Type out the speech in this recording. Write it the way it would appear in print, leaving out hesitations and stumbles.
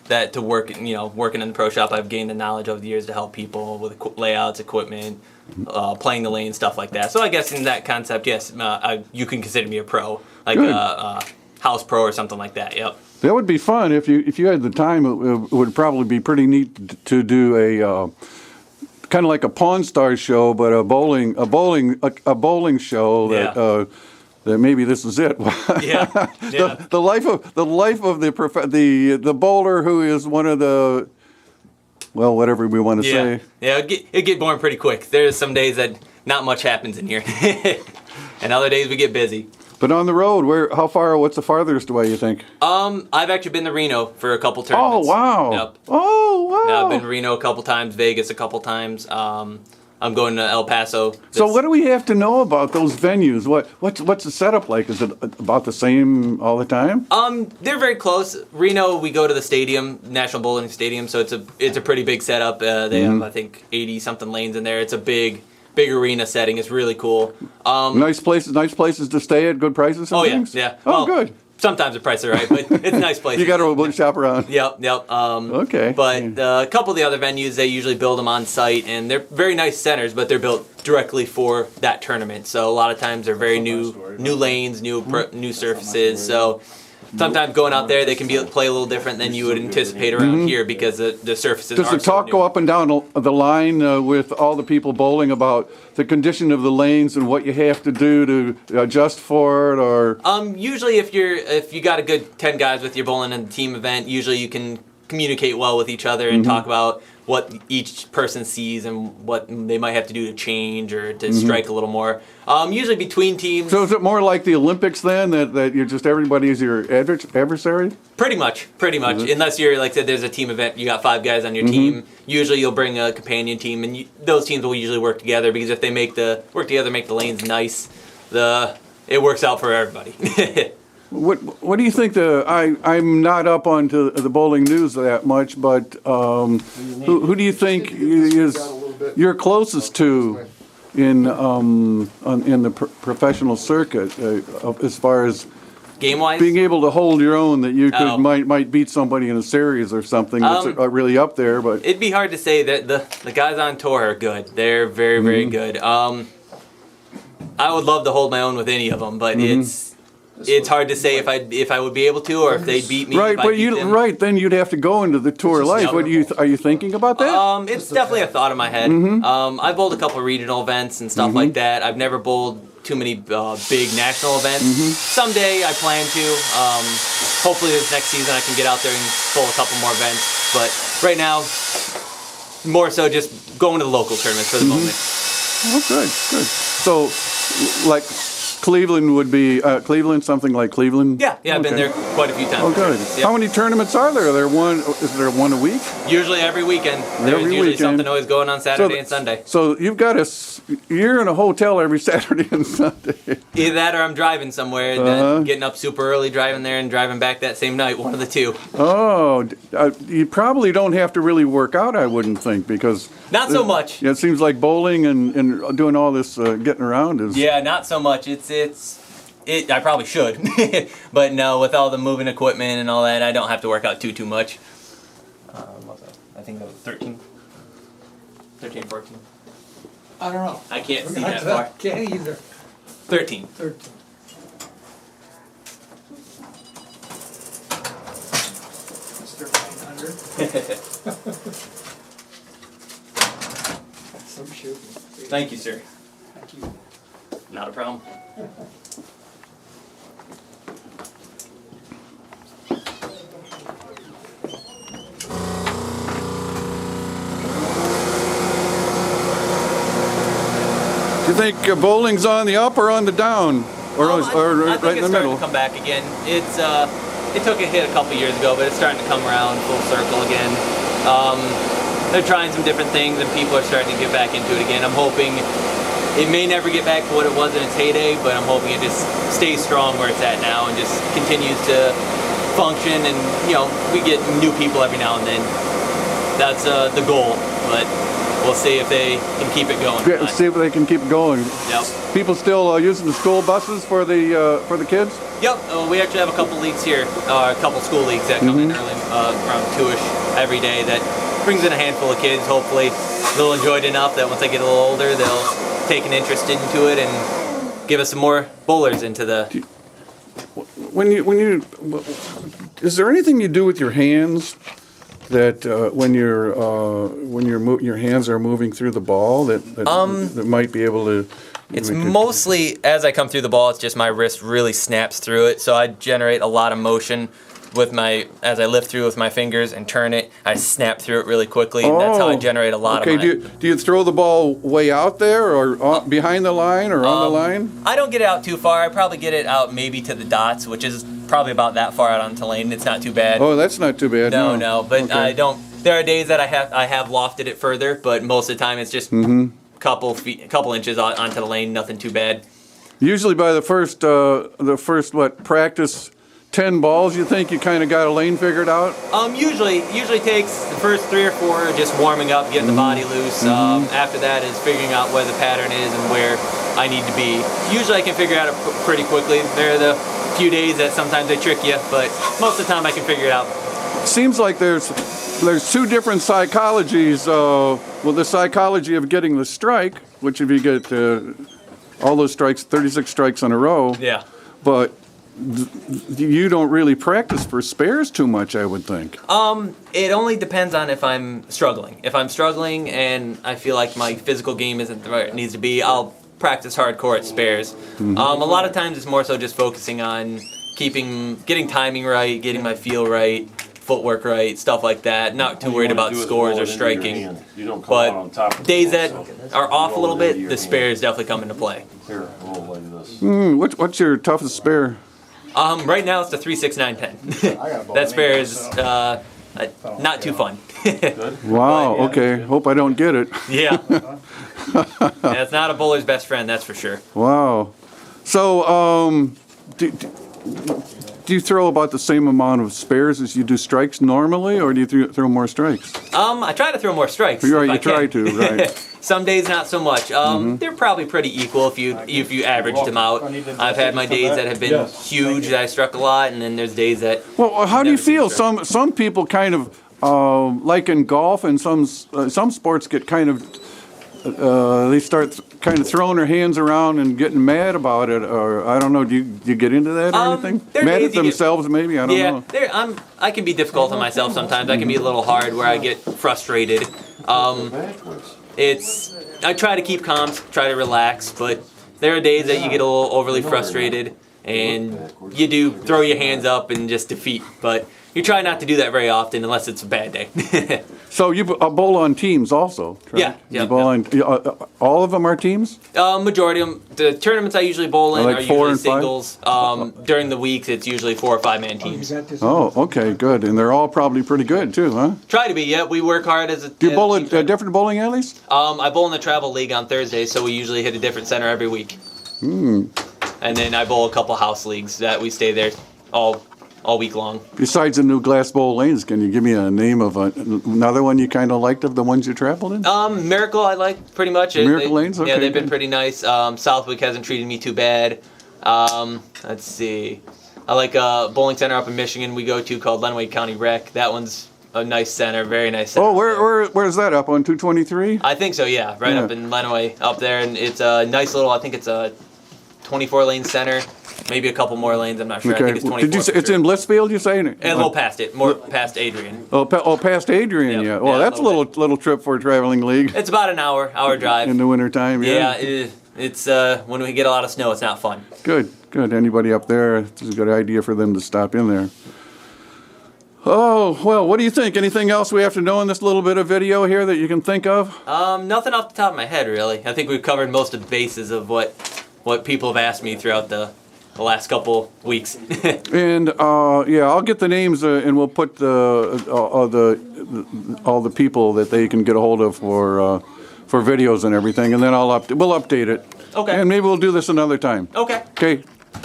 that to work, working in the pro shop, I've gained the knowledge over the years to help people with layouts, equipment, playing the lane, stuff like that. So I guess in that concept, yes, you can consider me a pro, like a house pro or something like that. Yep. That would be fun if you had the time. It would probably be pretty neat to do a kind of like a Pawn Stars show, but a bowling show that. That maybe this is it. Yeah. The life of the bowler who is one of the, well, whatever we want to say. Yeah, it get boring pretty quick. There's some days that not much happens in here, and other days we get busy. But on the road, what's the farthest away, you think? I've actually been to Reno for a couple tournaments. Oh wow! Yep. Oh wow! Yeah, I've been to Reno a couple times, Vegas a couple times. I'm going to El Paso. So what do we have to know about those venues? What's the setup like? Is it about the same all the time? They're very close. Reno, we go to the stadium, National Bowling Stadium, so it's a pretty big setup. They have, I think, 80 something lanes in there. It's a big arena setting. It's really cool. Nice places to stay at, good prices. And things? Yeah. Oh, good. Sometimes the prices are right, but it's a nice place. You got to shop around. Yep. Okay. But a couple of the other venues, they usually build them on site, and they're very nice centers, but they're built directly for that tournament. So a lot of times they're very new lanes, new surfaces. So sometimes going out there, they can play a little different than you would anticipate around here because the surfaces are so new. Does the talk go up and down the line with all the people bowling about the condition of the lanes and what you have to do to adjust for it, or? Usually if you got a good 10 guys with your bowling in the team event, usually you can communicate well with each other and talk about what each person sees and what they might have to do to change or to strike a little more. Usually between teams. So is it more like the Olympics then, that you're just everybody is your adversary? Pretty much. Unless you're, like I said, there's a team event, you got 5 guys on your team. Usually you'll bring a companion team, and those teams will usually work together because if they make the lanes nice, it works out for everybody. What do you think? I'm not up onto the bowling news that much, but who do you think is you're closest to in the professional circuit as far as game-wise? Being able to hold your own, that you could might beat somebody in a series or something that's really up there. But it'd be hard to say that the guys on tour are good. They're very, very good. I would love to hold my own with any of them, but it's hard to say if I would be able to, or if they'd beat me. Right, but then you'd have to go into the tour life. What are you thinking about that? It's definitely a thought in my head. I've bowled a couple of regional events and stuff like that. I've never bowled too many big national events. Someday I plan to. Hopefully this next season I can get out there and bowl a couple more events. But right now, more so just going to the local tournaments for the moment. Oh, good. So, like, Cleveland would be something like Cleveland. Yeah, I've been there quite a few times. Oh, good. Yep. How many tournaments are there? Is there one a week? Usually every weekend. There's usually something always going on Saturday and Sunday. So you're in a hotel every Saturday and Sunday. Either that, or I'm driving somewhere, and then getting up super early, driving there, and driving back that same night. One of the two. Oh, you probably don't have to really work out, I wouldn't think, because not so much. It seems like bowling and doing all this getting around is. Yeah, not so much. I probably should, but no, with all the moving equipment and all that, I don't have to work out too much. I think that was 13, 14. I don't know. I can't see that far. Can't either. 13. 13. Mr. 900. Some shooting. Thank you, sir. Thank you. Not a problem. Do you think bowling's on the up or on the down, or I right think in the middle? It's starting to come back again. It took a hit a couple years ago, but it's starting to come around full circle again. They're trying some different things, and people are starting to get back into it again. I'm hoping it may never get back to what it was in its heyday, but I'm hoping it just stays strong where it's at now and just continues to function. And we get new people every now and then. That's the goal, but we'll see if they can keep it going. Yeah, see if they can keep going. Yep. People still using the school buses for the kids? Yep. We actually have a couple leagues here, a couple school leagues that come in early, around 2-ish every day. That brings in a handful of kids. Hopefully, they'll enjoy it enough that once they get a little older, they'll take an interest into it and give us some more bowlers into the. Is there anything you do with your hands that when your hands are moving through the ball that might be able to? It's mostly as I come through the ball. It's just my wrist really snaps through it, so I generate a lot of motion with as I lift through with my fingers and turn it. I snap through it really quickly, and that's how I generate a lot of my. Okay, do you throw the ball way out there or behind the line or on the line? I don't get it out too far. I probably get it out maybe to the dots, which is probably about that far out onto lane. It's not too bad. Oh, that's not too bad. No, but okay. I don't. There are days that I have lofted it further, but most of the time it's just couple inches onto the lane. Nothing too bad. Usually by the first practice 10 balls, you think you kind of got a lane figured out? Usually takes the first 3 or 4 just warming up, getting the body loose. After that is figuring out where the pattern is and where I need to be. Usually I can figure it out pretty quickly. There are the few days that sometimes they trick you, but most of the time I can figure it out. Seems like there's 2 different psychologies. The psychology of getting the strike, which if you get all those strikes, 36 strikes in a row. Yeah. But you don't really practice for spares too much, I would think. It only depends on if I'm struggling. If I'm struggling and I feel like my physical game isn't where it needs to be, I'll practice hardcore at spares. A lot of times it's more so just focusing on getting timing right, getting my feel right, footwork right, stuff like that. Not too worried about scores or striking. But days that are off a little bit, the spares definitely come into play. Here, roll like this. What's your toughest spare? Right now it's the 3-6-9-10. That spare is not too fun. Wow. Okay. Hope I don't get it. Yeah. It's not a bowler's best friend, that's for sure. Wow. So, do you throw about the same amount of spares as you do strikes normally, or do you throw more strikes? I try to throw more strikes. You try to, right? Some days not so much. They're probably pretty equal if you averaged them out. I've had my days that have been huge that I struck a lot, and then there's days that. Well, how do you feel? Some people kind of like in golf and some sports get kind of they start kind of throwing their hands around and getting mad about it, or I don't know. Do you get into that or anything? Mad at themselves, maybe? I don't know. Yeah, I can be difficult on myself sometimes. I can be a little hard where I get frustrated. I try to keep calm, try to relax, but there are days that you get a little overly frustrated and you do throw your hands up and just defeat. But you try not to do that very often unless it's a bad day. So you bowl on teams also, right? Yeah. You bowl on, all of them are teams? Majority of them. The tournaments I usually bowl in Like are 4 usually and 5? singles. During the weeks, it's usually 4 or 5 man teams. Oh, okay, good. And they're all probably pretty good too, huh? Try to be, yeah. We work hard as a Do you bowl at different bowling alleys? I bowl in the travel league on Thursdays, so we usually hit a different center every week. And then I bowl a couple house leagues that we stay there all week long. Besides the new glass bowl lanes, can you give me a name of another one you kind of liked of the ones you traveled in? Miracle I like pretty much. Miracle Lanes? Okay, yeah, they've been good. pretty nice. Southwick hasn't treated me too bad. Let's see. I like a bowling center up in Michigan we go to called Lenawee County Rec. That one's a nice center, very nice center. Oh, where's that, up on 223? I think so, yeah. Right up in Lenawee up there. And it's a nice little, I think it's a 24-lane center. Maybe a couple more lanes, I'm not sure. I think it's 24. Did you say it's in Blissfield, you say? And a little past it, more past Adrian. Past Adrian, Yep. yeah. Well, Yeah, that's a little trip for a traveling league It's about an hour drive. in the wintertime, yeah. Yeah, it's when we get a lot of snow, it's not fun. Good. Anybody up there, it's a good idea for them to stop in there. Oh, well, what do you think? Anything else we have to know in this little bit of video here that you can think of? Nothing off the top of my head, really. I think we've covered most of the bases of what people have asked me throughout the last couple weeks. And I'll get the names and we'll put all the people that they can get a hold of for videos and everything, and then we'll update it. Okay. And maybe we'll do this another time. Okay. Okay.